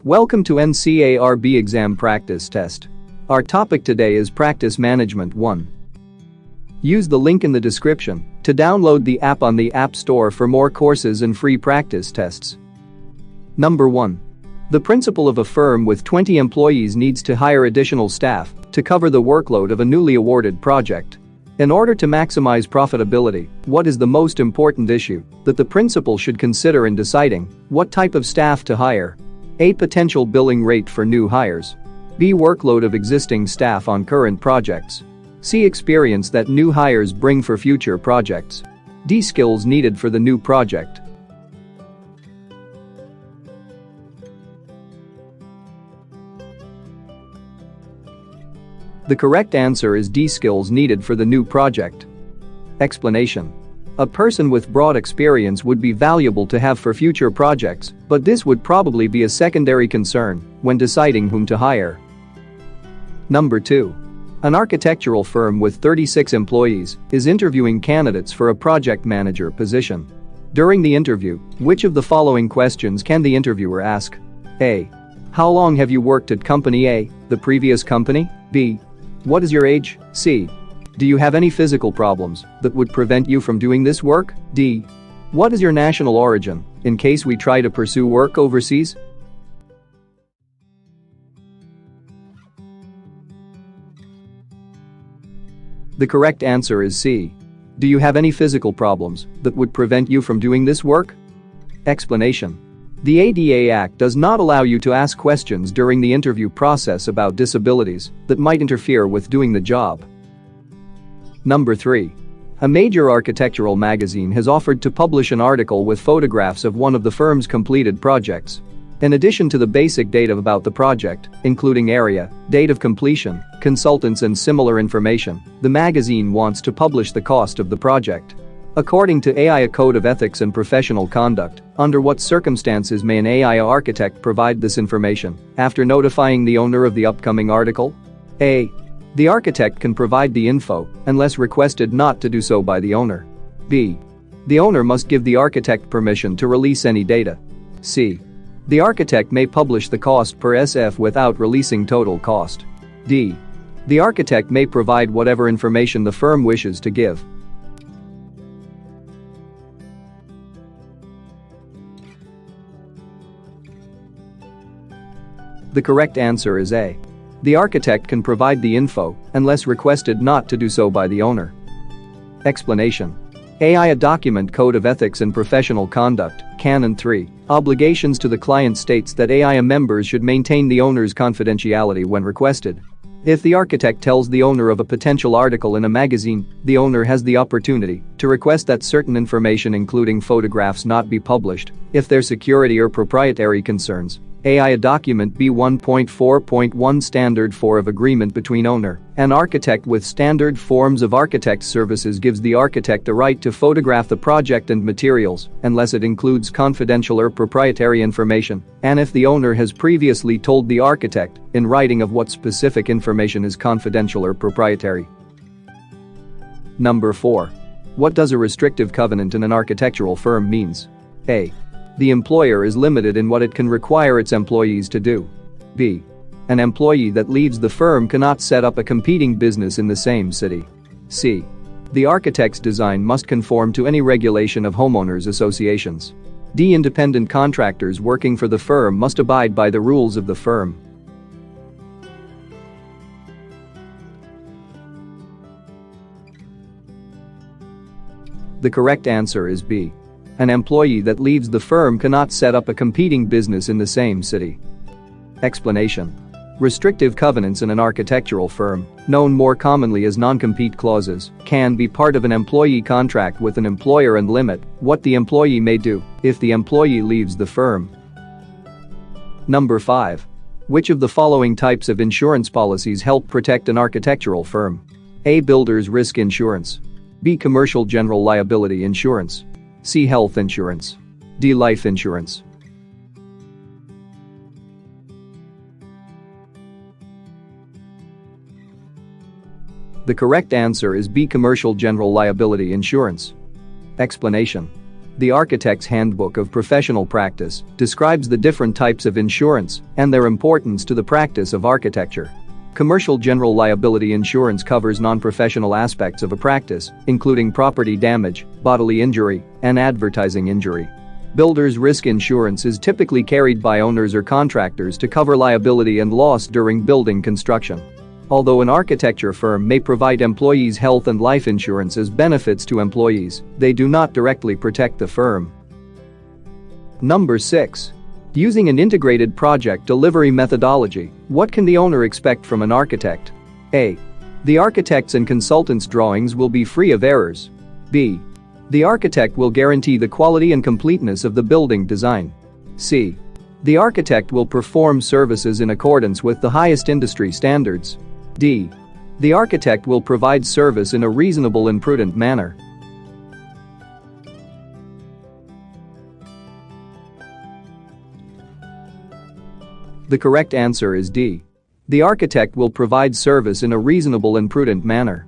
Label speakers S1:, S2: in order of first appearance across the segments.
S1: Welcome to NCARB Exam Practice Test. Our topic today is Practice Management 1. Use the link in the description to download the app on the App Store for more courses and free practice tests. Number 1. The principal of a firm with 20 employees needs to hire additional staff to cover the workload of a newly awarded project. In order to maximize profitability, what is the most important issue that the principal should consider in deciding what type of staff to hire? A. Potential billing rate for new hires. B. Workload of existing staff on current projects. C. Experience that new hires bring for future projects. D. Skills needed for the new project. The correct answer is D. Skills needed for the new project. Explanation. A person with broad experience would be valuable to have for future projects, but this would probably be a secondary concern when deciding whom to hire. Number 2. An architectural firm with 36 employees is interviewing candidates for a project manager position. During the interview, which of the following questions can the interviewer ask? A. How long have you worked at company A, the previous company? B. What is your age? C. Do you have any physical problems that would prevent you from doing this work? D. What is your national origin, in case we try to pursue work overseas? The correct answer is C. Do you have any physical problems that would prevent you from doing this work? Explanation. The ADA Act does not allow you to ask questions during the interview process about disabilities that might interfere with doing the job. Number 3. A major architectural magazine has offered to publish an article with photographs of one of the firm's completed projects. In addition to the basic data about the project, including area, date of completion, consultants and similar information, the magazine wants to publish the cost of the project. According to AI Code of Ethics and Professional Conduct, under what circumstances may an AI architect provide this information after notifying the owner of the upcoming article? A. The architect can provide the info unless requested not to do so by the owner. B. The owner must give the architect permission to release any data. C. The architect may publish the cost per SF without releasing total cost. D. The architect may provide whatever information the firm wishes to give. The correct answer is A. The architect can provide the info unless requested not to do so by the owner. Explanation. AI Document Code of Ethics and Professional Conduct, Canon 3, obligations to the client states that AI members should maintain the owner's confidentiality when requested. If the architect tells the owner of a potential article in a magazine, the owner has the opportunity to request that certain information including photographs not be published if there are security or proprietary concerns. AI Document B1.4.1 Standard 4 of Agreement between owner and architect with standard forms of architect services gives the architect the right to photograph the project and materials unless it includes confidential or proprietary information, and if the owner has previously told the architect in writing of what specific information is confidential or proprietary. Number 4. What does a restrictive covenant in an architectural firm means? A. The employer is limited in what it can require its employees to do. B. An employee that leaves the firm cannot set up a competing business in the same city. C. The architect's design must conform to any regulation of homeowners associations. D. Independent contractors working for the firm must abide by the rules of the firm. The correct answer is B. An employee that leaves the firm cannot set up a competing business in the same city. Explanation. Restrictive covenants in an architectural firm, known more commonly as non-compete clauses, can be part of an employee contract with an employer and limit what the employee may do if the employee leaves the firm. Number 5. Which of the following types of insurance policies help protect an architectural firm? A. Builder's risk insurance. B. Commercial general liability insurance. C. Health insurance. D. Life insurance. The correct answer is B. Commercial general liability insurance. Explanation. The Architect's Handbook of Professional Practice describes the different types of insurance and their importance to the practice of architecture. Commercial general liability insurance covers non-professional aspects of a practice, including property damage, bodily injury, and advertising injury. Builder's risk insurance is typically carried by owners or contractors to cover liability and loss during building construction. Although an architecture firm may provide employees' health and life insurance as benefits to employees, they do not directly protect the firm. Number 6. Using an integrated project delivery methodology, what can the owner expect from an architect? A. The architect's and consultant's drawings will be free of errors. B. The architect will guarantee the quality and completeness of the building design. C. The architect will perform services in accordance with the highest industry standards. D. The architect will provide service in a reasonable and prudent manner. The correct answer is D. The architect will provide service in a reasonable and prudent manner.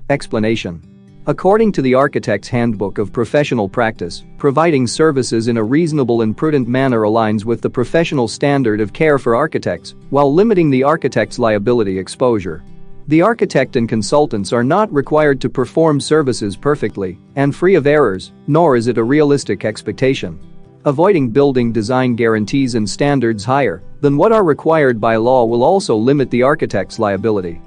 S1: Explanation. According to the Architect's Handbook of Professional Practice, providing services in a reasonable and prudent manner aligns with the professional standard of care for architects, while limiting the architect's liability exposure. The architect and consultants are not required to perform services perfectly and free of errors, nor is it a realistic expectation. Avoiding building design guarantees and standards higher than what are required by law will also limit the architect's liability.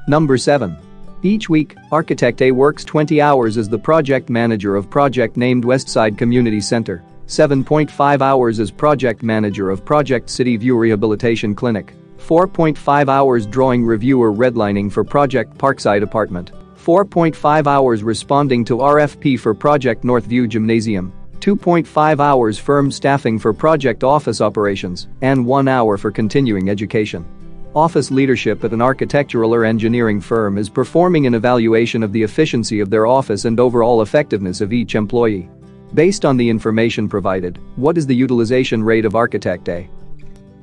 S1: Number 7. Each week, Architect A works 20 hours as the project manager of project named Westside Community Center, 7.5 hours as project manager of project City View Rehabilitation Clinic, 4.5 hours drawing review or redlining for project Parkside Apartment, 4.5 hours responding to RFP for project Northview Gymnasium, 2.5 hours firm staffing for project office operations, and 1 hour for continuing education. Office leadership at an architectural or engineering firm is performing an evaluation of the efficiency of their office and overall effectiveness of each employee. Based on the information provided, what is the utilization rate of Architect A?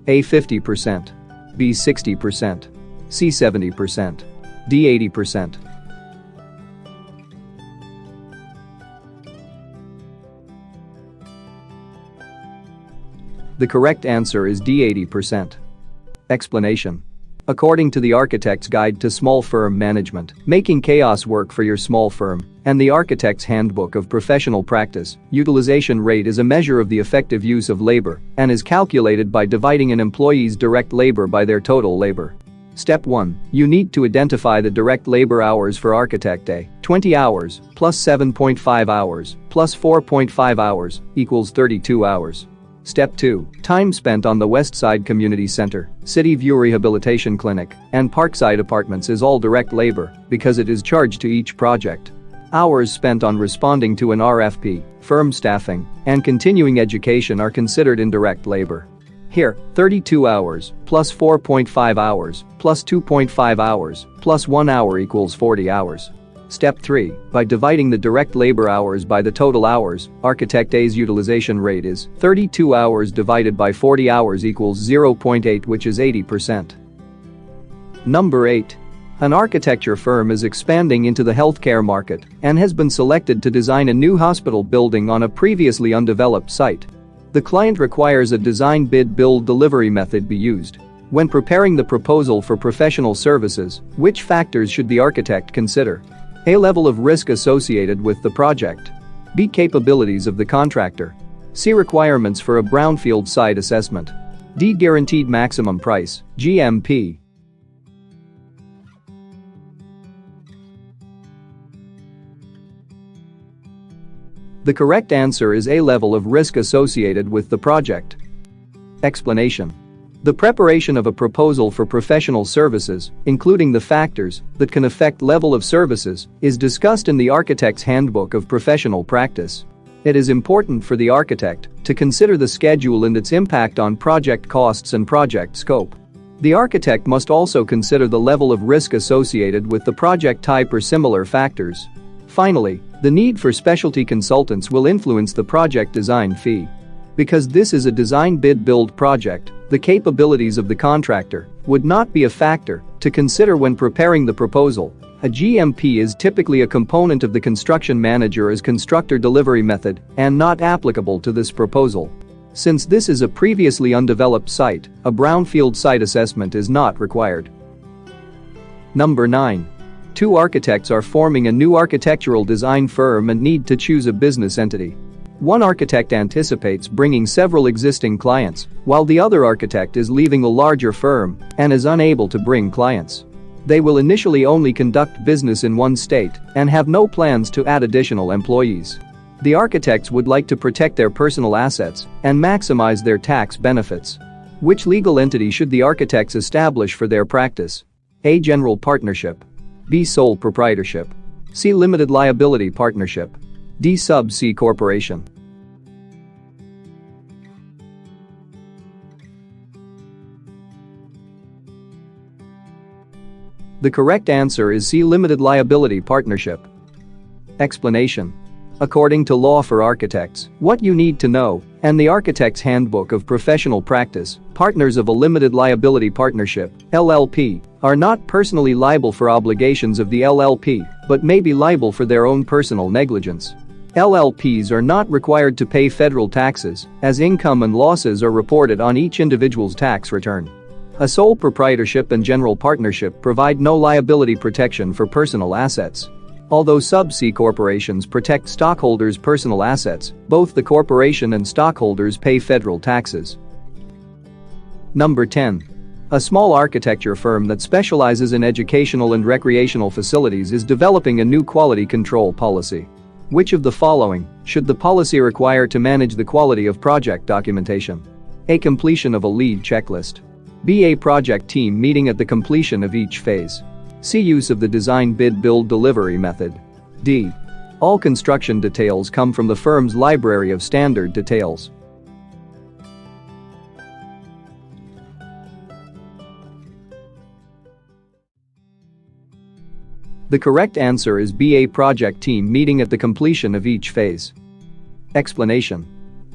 S1: A. 50%. B. 60%. C. 70%. D. 80%. The correct answer is D. 80%. Explanation. According to the Architect's Guide to Small Firm Management, Making Chaos Work for Your Small Firm, and the Architect's Handbook of Professional Practice, utilization rate is a measure of the effective use of labor and is calculated by dividing an employee's direct labor by their total labor. Step 1. You need to identify the direct labor hours for Architect A. 20 hours plus 7.5 hours plus 4.5 hours equals 32 hours. Step 2. Time spent on the Westside Community Center, City View Rehabilitation Clinic, and Parkside Apartments is all direct labor because it is charged to each project. Hours spent on responding to an RFP, firm staffing, and continuing education are considered indirect labor. Here, 32 hours plus 4.5 hours plus 2.5 hours plus 1 hour equals 40 hours. Step 3. By dividing the direct labor hours by the total hours, Architect A's utilization rate is 32 hours divided by 40 hours equals 0.8, which is 80%. Number 8. An architecture firm is expanding into the healthcare market and has been selected to design a new hospital building on a previously undeveloped site. The client requires a design bid build delivery method be used. When preparing the proposal for professional services, which factors should the architect consider? A. Level of risk associated with the project. B. Capabilities of the contractor. C. Requirements for a brownfield site assessment. D. Guaranteed maximum price, GMP. The correct answer is A. Level of risk associated with the project. Explanation. The preparation of a proposal for professional services, including the factors that can affect level of services, is discussed in the Architect's Handbook of Professional Practice. It is important for the architect to consider the schedule and its impact on project costs and project scope. The architect must also consider the level of risk associated with the project type or similar factors. Finally, the need for specialty consultants will influence the project design fee. Because this is a design bid build project, the capabilities of the contractor would not be a factor to consider when preparing the proposal. A GMP is typically a component of the construction manager's constructor delivery method and not applicable to this proposal. Since this is a previously undeveloped site, a brownfield site assessment is not required. Number 9. Two architects are forming a new architectural design firm and need to choose a business entity. One architect anticipates bringing several existing clients, while the other architect is leaving a larger firm and is unable to bring clients. They will initially only conduct business in one state and have no plans to add additional employees. The architects would like to protect their personal assets and maximize their tax benefits. Which legal entity should the architects establish for their practice? A. General partnership. B. Sole proprietorship. C. Limited liability partnership. D. Sub C corporation. The correct answer is C. Limited liability partnership. Explanation. According to Law for Architects, What You Need to Know, and the Architect's Handbook of Professional Practice, partners of a limited liability partnership, LLP, are not personally liable for obligations of the LLP, but may be liable for their own personal negligence. LLPs are not required to pay federal taxes, as income and losses are reported on each individual's tax return. A sole proprietorship and general partnership provide no liability protection for personal assets. Although sub-C corporations protect stockholders' personal assets, both the corporation and stockholders pay federal taxes. Number 10. A small architecture firm that specializes in educational and recreational facilities is developing a new quality control policy. Which of the following should the policy require to manage the quality of project documentation? A. Completion of a lead checklist. B. A project team meeting at the completion of each phase. C. Use of the design bid build delivery method. D. All construction details come from the firm's library of standard details. The correct answer is B. A project team meeting at the completion of each phase. Explanation.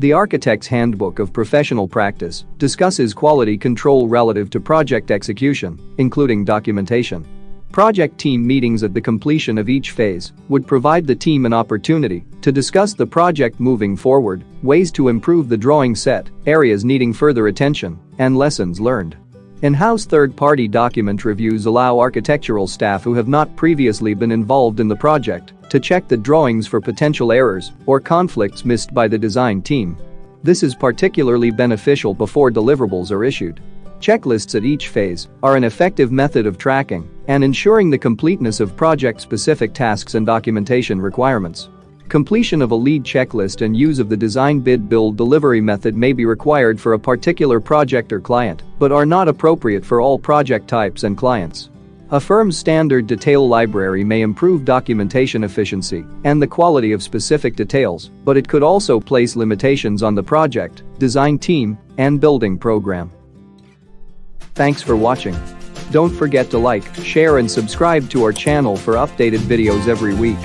S1: The Architect's Handbook of Professional Practice discusses quality control relative to project execution, including documentation. Project team meetings at the completion of each phase would provide the team an opportunity to discuss the project moving forward, ways to improve the drawing set, areas needing further attention, and lessons learned. In-house third-party document reviews allow architectural staff who have not previously been involved in the project to check the drawings for potential errors or conflicts missed by the design team. This is particularly beneficial before deliverables are issued. Checklists at each phase are an effective method of tracking and ensuring the completeness of project-specific tasks and documentation requirements. Completion of a lead checklist and use of the design bid build delivery method may be required for a particular project or client, but are not appropriate for all project types and clients. A firm's standard detail library may improve documentation efficiency and the quality of specific details, but it could also place limitations on the project, design team, and building program. Thanks for watching. Don't forget to like, share and subscribe to our channel for updated videos every week.